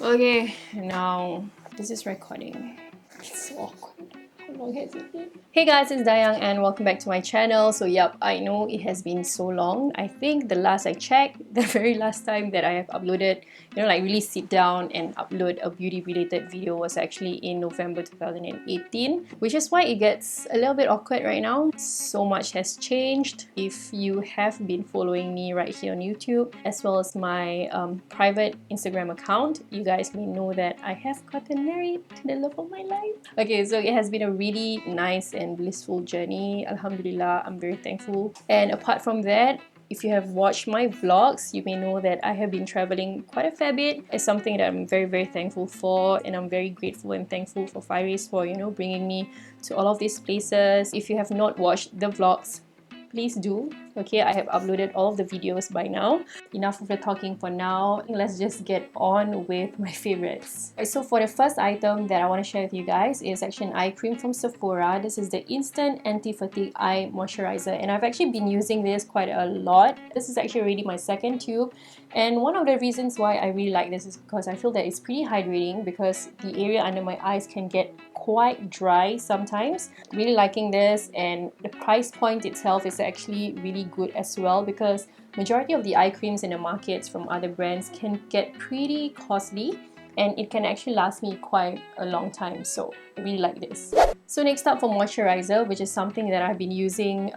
Okay, now this is recording. It's so awkward. How long has it been? Hey guys, it's Dayang and welcome back to my channel. So yep, I know it has been so long. I think the last I checked, the very last time that I have uploaded, like really sit down and upload a beauty related video was actually in November 2018, which is why it gets a little bit awkward right now. So much has changed. If you have been following me right here on YouTube, as well as my private Instagram account, you guys may know that I have gotten married to the love of my life. Okay, so it has been a really nice and blissful journey. Alhamdulillah, I'm very thankful. And apart from that, if you have watched my vlogs, you may know that I have been traveling quite a fair bit. It's something that I'm very, very thankful for, and I'm very grateful and thankful for Faris for, bringing me to all of these places. If you have not watched the vlogs, please do. Okay, I have uploaded all of the videos by now. Enough of the talking for now. Let's just get on with my favorites. So for the first item that I want to share with you guys is actually an eye cream from Sephora. This is the Instant Anti-Fatigue Eye Moisturizer, and I've actually been using this quite a lot. This is actually already my second tube, and one of the reasons why I really like this is because I feel that it's pretty hydrating, because the area under my eyes can get quite dry sometimes. Really liking this, and the price point itself is actually really good as well, because majority of the eye creams in the markets from other brands can get pretty costly, and it can actually last me quite a long time, so I really like this. So next up for moisturizer, which is something that I've been using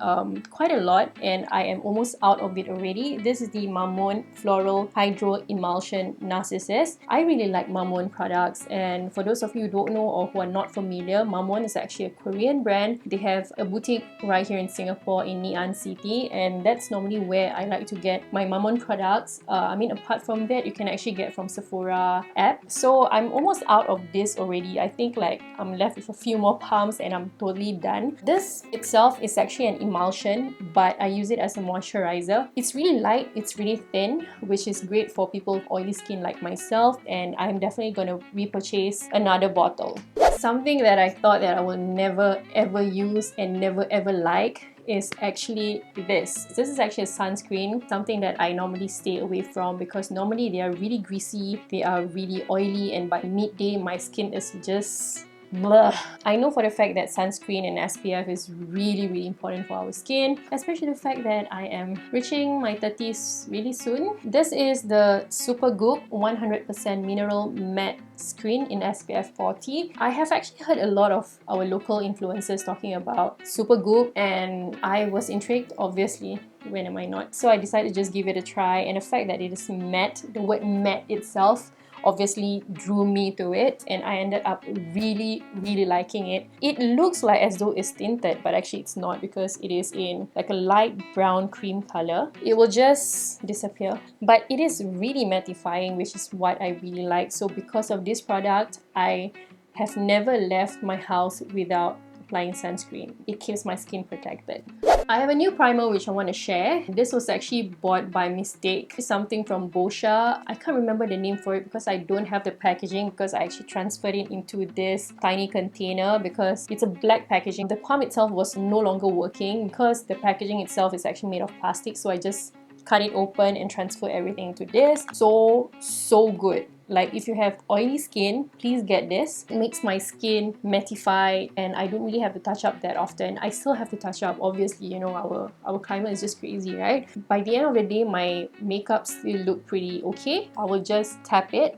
quite a lot, and I am almost out of it already. This is the Mamon Floral Hydro Emulsion Narcissus. I really like Mamon products, and for those of you who don't know or who are not familiar, Mamon is actually a Korean brand. They have a boutique right here in Singapore in Ngee Ann City, and that's normally where I like to get my Mamon products. Apart from that, you can actually get from Sephora app. So I'm almost out of this already. I think like I'm left with a few more pumps and I'm totally done. This itself is actually an emulsion, but I use it as a moisturizer. It's really light, it's really thin, which is great for people with oily skin like myself, and I'm definitely going to repurchase another bottle. Something that I thought that I will never ever use and never ever like is actually this. This is actually a sunscreen, something that I normally stay away from because normally they are really greasy, they are really oily, and by midday my skin is just blah. I know for the fact that sunscreen and SPF is really, really important for our skin, especially the fact that I am reaching my 30s really soon. This is the Super Goop 100% Mineral Matte Screen in SPF 40. I have actually heard a lot of our local influencers talking about Super Goop, and I was intrigued, obviously. When am I not? So I decided to just give it a try, and the fact that it is matte, the word matte itself obviously drew me to it, and I ended up really, really liking it. It looks like as though it's tinted, but actually it's not, because it is in like a light brown cream color. It will just disappear, but it is really mattifying, which is what I really like. So because of this product, I have never left my house without applying sunscreen. It keeps my skin protected. I have a new primer which I want to share. This was actually bought by mistake. It's something from Boscia. I can't remember the name for it because I don't have the packaging, because I actually transferred it into this tiny container because it's a black packaging. The pump itself was no longer working because the packaging itself is actually made of plastic, so I just cut it open and transfer everything into this. So good. Like, if you have oily skin, please get this. It makes my skin mattify, and I don't really have to touch up that often. I still have to touch up, obviously, our climate is just crazy, right? By the end of the day, my makeup still look pretty okay. I will just tap it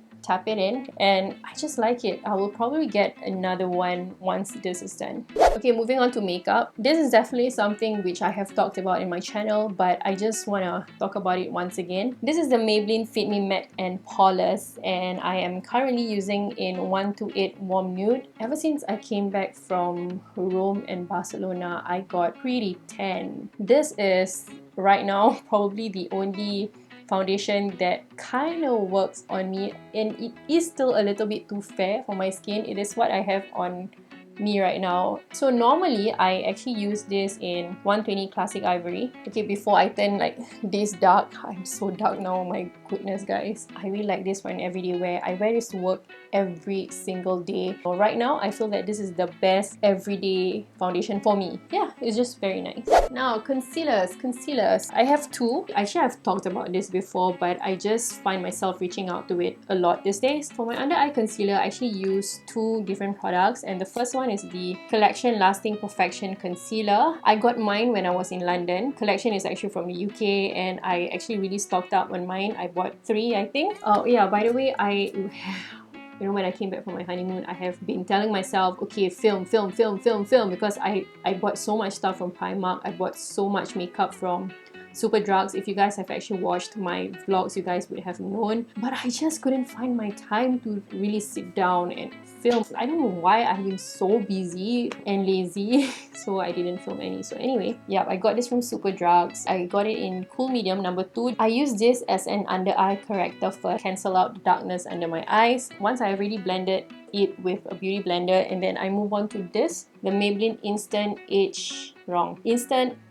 in, and I just like it. I will probably get another one once this is done. Okay, moving on to makeup. This is definitely something which I have talked about in my channel, but I just want to talk about it once again. This is the Maybelline Fit Me Matte and Poreless, and I am currently using in 128 Warm Nude. Ever since I came back from Rome and Barcelona, I got pretty tan. This is right now probably the only foundation that kind of works on me, and it is still a little bit too fair for my skin. It is what I have on me right now. So normally I actually use this in 120 Classic Ivory. Okay, before I turn like this dark. I'm so dark now, oh my goodness guys. I really like this for an everyday wear. I wear this to work every single day. So right now I feel that this is the best everyday foundation for me. Yeah, it's just very nice. Now concealers. I have two. Actually I've talked about this before, but I just find myself reaching out to it a lot these days. For my under eye concealer, I actually use two different products, and the first one is the Collection Lasting Perfection Concealer. I got mine when I was in London. Collection is actually from the UK, and I actually really stocked up on mine. I bought 3, I think. Oh yeah, by the way, you know, when I came back from my honeymoon, I have been telling myself, okay, film, because I bought so much stuff from Primark. I bought so much makeup from Superdrugs. If you guys have actually watched my vlogs, you guys would have known. But I just couldn't find my time to really sit down and film. I don't know why I've been so busy and lazy, so I didn't film any. So anyway, yeah, I got this from Superdrugs. I got it in Cool Medium number 2. I use this as an under eye corrector first, cancel out the darkness under my eyes. Once I already blended it with a beauty blender, and then I move on to this, the Maybelline Instant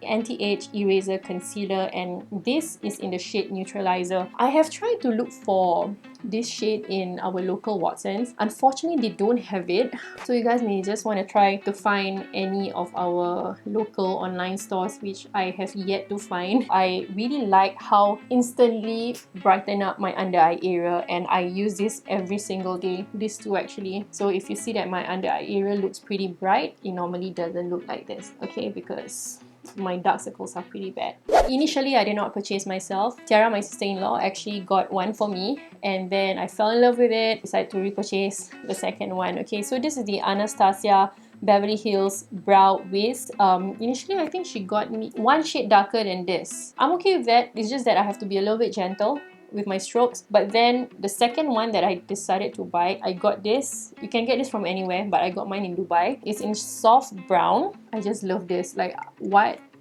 Anti-Age Eraser Concealer, and this is in the shade Neutralizer. I have tried to look for this shade in our local Watsons. Unfortunately, they don't have it, so you guys may just want to try to find any of our local online stores, which I have yet to find. I really like how instantly brighten up my under eye area, and I use this every single day. These two actually. So if you see that my under eye area looks pretty bright, it normally doesn't look like this, okay, because my dark circles are pretty bad. Initially, I did not purchase myself. Tiara, my sister-in-law, actually got one for me, and then I fell in love with it, decided to repurchase the second one. Okay, so this is the Anastasia Beverly Hills Brow Wiz. Initially, I think she got me one shade darker than this. I'm okay with that. It's just that I have to be a little bit gentle with my strokes. But then the second one that I decided to buy, I got this. You can get this from anywhere, but I got mine in Dubai. It's in soft brown. I just love this. Like,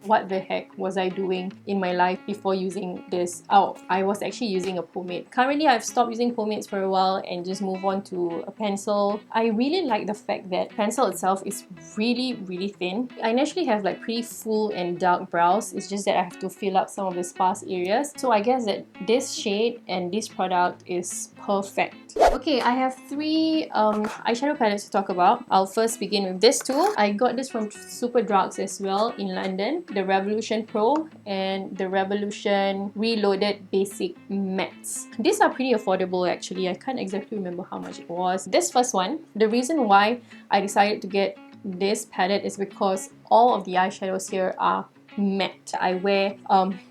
what the heck was I doing in my life before using this? Oh, I was actually using a pomade. Currently, I've stopped using pomades for a while and just move on to a pencil. I really like the fact that pencil itself is really, really thin. I naturally have like pretty full and dark brows. It's just that I have to fill up some of the sparse areas. So I guess that this shade and this product is perfect. Okay, I have 3 eyeshadow palettes to talk about. I'll first begin with this two. I got this from Superdrugs as well in London. The Revolution Pro and the Revolution Reloaded Basic Mattes. These are pretty affordable actually. I can't exactly remember how much it was. This first one, the reason why I decided to get this palette is because all of the eyeshadows here are matte. I wear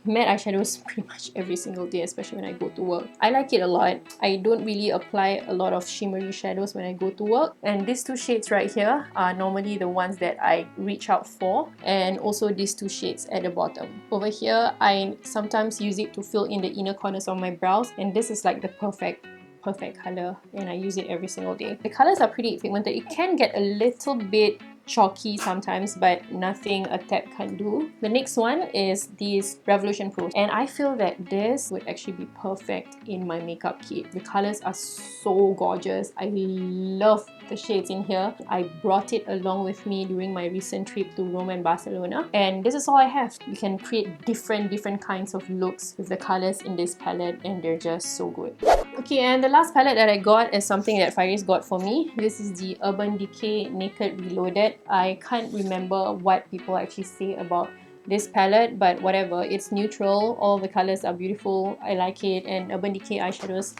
matte eyeshadows pretty much every single day, especially when I go to work. I like it a lot. I don't really apply a lot of shimmery shadows when I go to work, and these 2 shades right here are normally the ones that I reach out for, and also these 2 shades at the bottom. Over here, I sometimes use it to fill in the inner corners of my brows, and this is like the perfect color, and I use it every single day. The colors are pretty pigmented. It can get a little bit chalky sometimes, but nothing a tap can't do. The next one is this Revolution Pro, and I feel that this would actually be perfect in my makeup kit. The colors are so gorgeous. I love the shades in here. I brought it along with me during my recent trip to Rome and Barcelona, and this is all I have. You can create different kinds of looks with the colors in this palette, and they're just so good. Okay, and the last palette that I got is something that Faris got for me. This is the Urban Decay Naked Reloaded. I can't remember what people actually say about this palette, but whatever. It's neutral. All the colors are beautiful. I like it. And Urban Decay eyeshadows.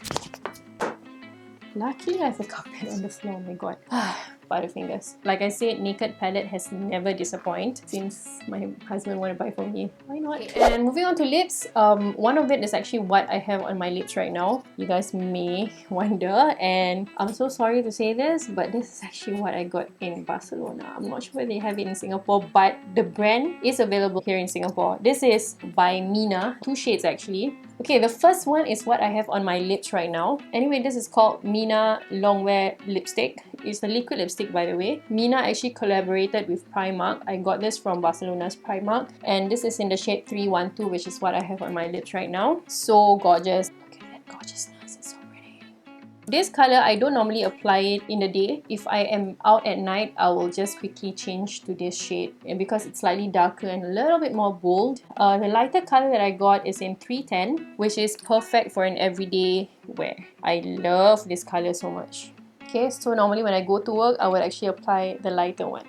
Luckily, I have a carpet on the floor. Oh my god. Butterfingers. Like I said, Naked palette has never disappointed since my husband wanted to buy for me. Why not? And moving on to lips, one of it is actually what I have on my lips right now. You guys may wonder, and I'm so sorry to say this, but this is actually what I got in Barcelona. I'm not sure if they have it in Singapore, but the brand is available here in Singapore. This is by Mina. 2 shades actually. Okay, the first one is what I have on my lips right now. Anyway, this is called Mina Longwear Lipstick. It's a liquid lipstick, by the way. Mina actually collaborated with Primark. I got this from Barcelona's Primark, and this is in the shade 312, which is what I have on my lips right now. So gorgeous. Look at that gorgeousness. It's so pretty. This color, I don't normally apply it in the day. If I am out at night, I will just quickly change to this shade, and because it's slightly darker and a little bit more bold. The lighter color that I got is in 310, which is perfect for an everyday wear. I love this color so much. Okay, so normally when I go to work, I would actually apply the lighter one.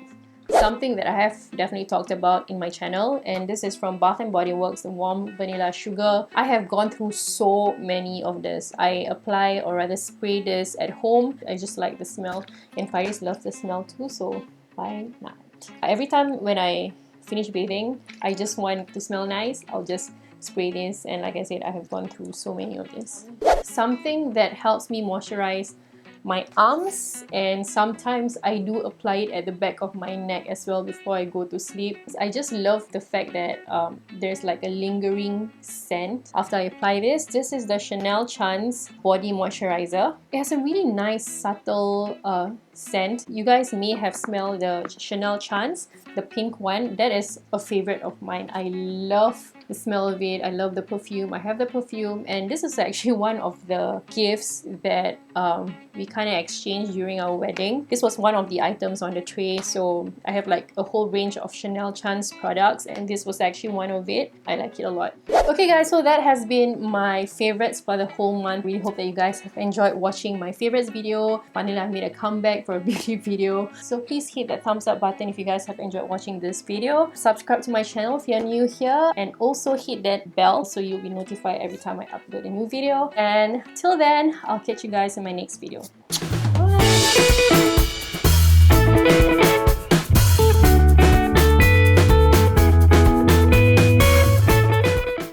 Something that I have definitely talked about in my channel, and this is from Bath & Body Works, the Warm Vanilla Sugar. I have gone through so many of this. I apply, or rather spray, this at home. I just like the smell, and Faris loves the smell too, so why not? Every time when I finish bathing, I just want to smell nice, I'll just spray this, and like I said, I have gone through so many of this. Something that helps me moisturize my arms, and sometimes I do apply it at the back of my neck as well before I go to sleep. I just love the fact that there's like a lingering scent after I apply this. This is the Chanel Chance Body Moisturizer. It has a really nice subtle scent. You guys may have smelled the Chanel Chance, the pink one. That is a favorite of mine. I love the smell of it. I love the perfume. I have the perfume, and this is actually one of the gifts that we kind of exchanged during our wedding. This was one of the items on the tray, so I have like a whole range of Chanel Chance products, and this was actually one of it. I like it a lot. Okay guys, so that has been my favorites for the whole month. Really hope that you guys have enjoyed watching my favorites video. Finally, I made a comeback for a beauty video, so please hit that thumbs up button if you guys have enjoyed watching this video. Subscribe to my channel if you're new here, and also hit that bell so you'll be notified every time I upload a new video. And till then, I'll catch you guys in my next video.